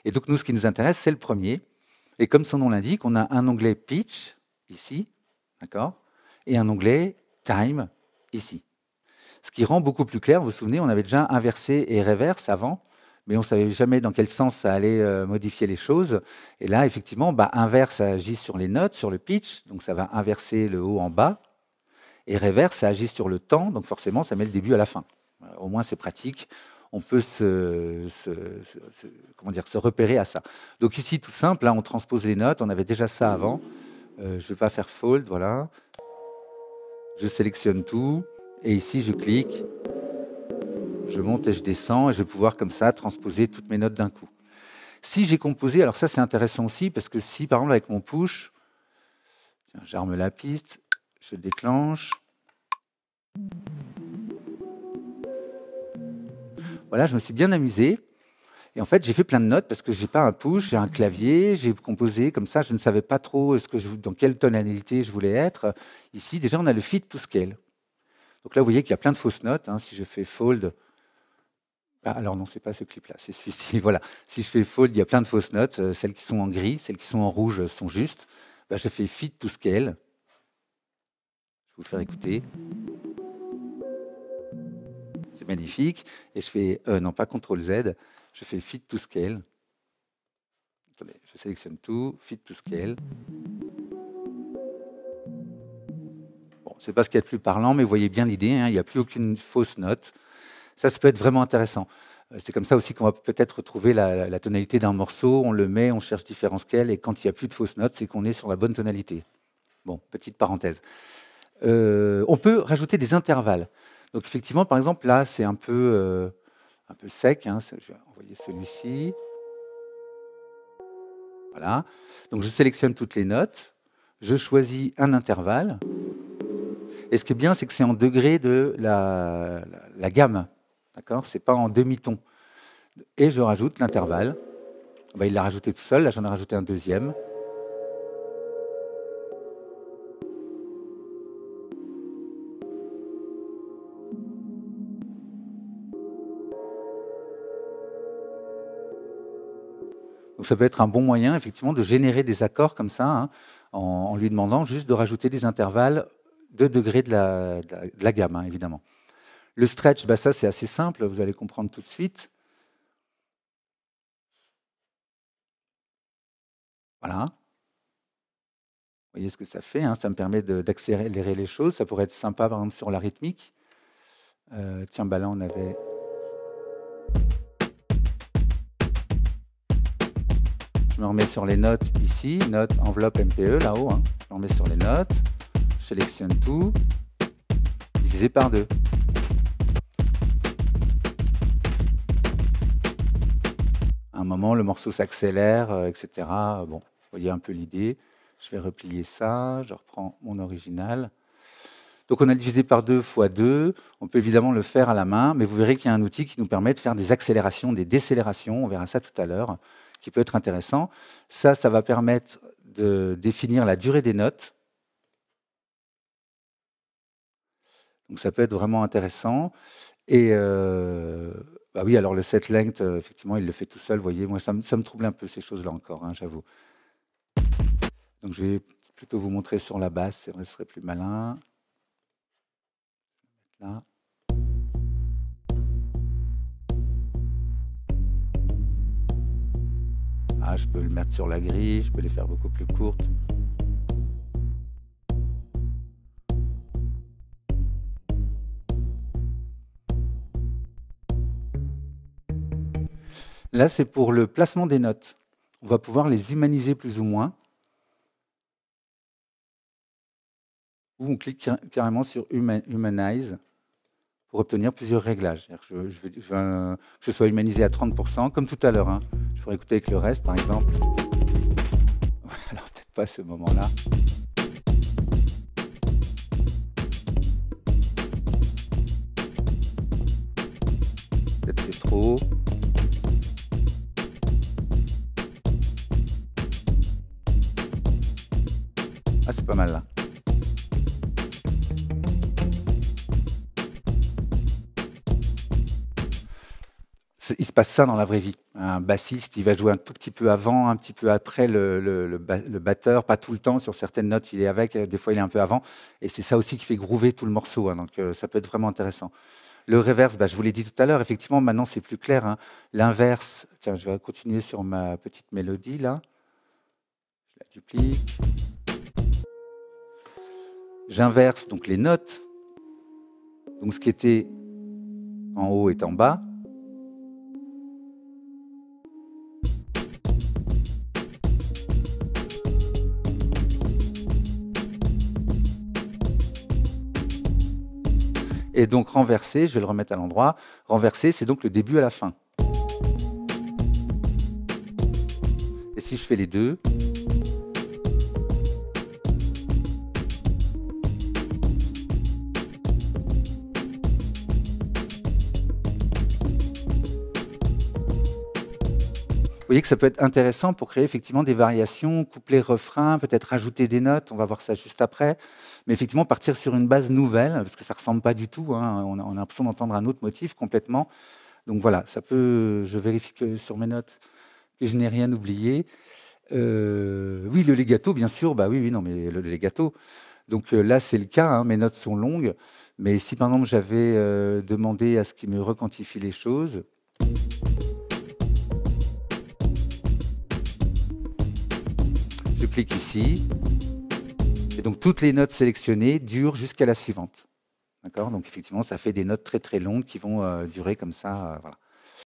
Et donc, nous, ce qui nous intéresse, c'est le premier. Et comme son nom l'indique, on a un onglet Pitch, ici, d'accord, et un onglet Time, ici. Ce qui rend beaucoup plus clair, vous vous souvenez, on avait déjà inversé et reverse avant, mais on ne savait jamais dans quel sens ça allait modifier les choses. Et là, effectivement, inverse, ça agit sur les notes, sur le pitch, donc ça va inverser le haut en bas. Et reverse, ça agit sur le temps, donc forcément, ça met le début à la fin. Au moins, c'est pratique. On peut comment dire, se repérer à ça. Donc ici, tout simple, là, on transpose les notes. On avait déjà ça avant. Je ne vais pas faire fold, voilà. Je sélectionne tout. Et ici, je clique. Je monte et je descends. Et je vais pouvoir, comme ça, transposer toutes mes notes d'un coup. Si j'ai composé, alors ça, c'est intéressant aussi, parce que si, par exemple, avec mon push, j'arme la piste, je déclenche. Voilà, je me suis bien amusé. Et en fait, j'ai fait plein de notes parce que je n'ai pas un push, j'ai un clavier, j'ai composé comme ça. Je ne savais pas trop dans quelle tonalité je voulais être. Ici, déjà, on a le fit to scale. Donc là, vous voyez qu'il y a plein de fausses notes. Si je fais fold, alors non, c'est pas ce clip-là, c'est celui-ci. Voilà. Si je fais fold, il y a plein de fausses notes. Celles qui sont en gris, celles qui sont en rouge sont justes. Je fais fit to scale. Je vais vous le faire écouter. C'est magnifique. Et je fais, non pas CTRL Z, je fais fit to scale. Attendez, je sélectionne tout, fit to scale. Bon, c'est pas ce qu'il y a de plus parlant, mais vous voyez bien l'idée, il n'y a plus aucune fausse note. Ça peut être vraiment intéressant. C'est comme ça aussi qu'on va peut-être retrouver la tonalité d'un morceau, on le met, on cherche différents scales, et quand il n'y a plus de fausses notes, c'est qu'on est sur la bonne tonalité. Bon, petite parenthèse. On peut rajouter des intervalles. Donc effectivement, par exemple, là, c'est un peu sec. Je vais envoyer celui-ci. Voilà. Donc je sélectionne toutes les notes. Je choisis un intervalle. Et ce qui est bien, c'est que c'est en degrés de la gamme. D'accord ? Ce n'est pas en demi-ton. Et je rajoute l'intervalle. Il l'a rajouté tout seul. Là, j'en ai rajouté un deuxième. Donc ça peut être un bon moyen, effectivement, de générer des accords comme ça, en lui demandant juste de rajouter des intervalles de degrés de la gamme, évidemment. Le stretch, ça c'est assez simple, vous allez comprendre tout de suite. Voilà. Vous voyez ce que ça fait, ça me permet d'accélérer les choses. Ça pourrait être sympa, par exemple, sur la rythmique. Tiens, là, on avait... Je me remets sur les notes ici, notes, enveloppe, MPE, là-haut. Je me remets sur les notes, je sélectionne tout, divisé par 2. À un moment, le morceau s'accélère, etc. Bon, vous voyez un peu l'idée. Je vais replier ça, je reprends mon original. Donc on a divisé par 2 fois 2. On peut évidemment le faire à la main, mais vous verrez qu'il y a un outil qui nous permet de faire des accélérations, des décélérations. On verra ça tout à l'heure, qui peut être intéressant. Ça va permettre de définir la durée des notes. Donc ça peut être vraiment intéressant. Et oui, alors le set length, effectivement, il le fait tout seul. Vous voyez, moi, ça me trouble un peu ces choses-là encore, j'avoue. Donc je vais plutôt vous montrer sur la basse, ce serait plus malin. Là. Je peux le mettre sur la grille, je peux les faire beaucoup plus courtes. Là, c'est pour le placement des notes. On va pouvoir les humaniser plus ou moins. Ou on clique carrément sur Humanize pour obtenir plusieurs réglages. Je veux que ce soit humanisé à 30%, comme tout à l'heure. Je pourrais écouter avec le reste, par exemple. Alors, peut-être pas à ce moment-là. Peut-être c'est trop. C'est pas mal là. Il se passe ça dans la vraie vie. Un bassiste, il va jouer un tout petit peu avant, un petit peu après le batteur, pas tout le temps. Sur certaines notes, il est avec, des fois, il est un peu avant. Et c'est ça aussi qui fait groover tout le morceau. Hein, donc, ça peut être vraiment intéressant. Le reverse, bah, je vous l'ai dit tout à l'heure, effectivement, maintenant, c'est plus clair. Hein. L'inverse, tiens, je vais continuer sur ma petite mélodie, là. Je la duplique. J'inverse donc les notes. Donc, ce qui était en haut est en bas. Et donc renverser, je vais le remettre à l'endroit. Renverser, c'est donc le début à la fin. Et si je fais les deux, vous voyez que ça peut être intéressant pour créer effectivement des variations, couplet, refrain, peut-être rajouter des notes, on va voir ça juste après. Mais effectivement, partir sur une base nouvelle, parce que ça ne ressemble pas du tout, hein, on a l'impression d'entendre un autre motif complètement. Donc voilà, ça peut, je vérifie que sur mes notes que je n'ai rien oublié. Oui, le legato, bien sûr, bah oui, non, mais le legato. Donc là, c'est le cas, hein, mes notes sont longues, mais si par exemple j'avais demandé à ce qu'il me requantifie les choses, je clique ici, et donc toutes les notes sélectionnées durent jusqu'à la suivante. D'accord ? Donc effectivement, ça fait des notes très très longues qui vont durer comme ça. Voilà.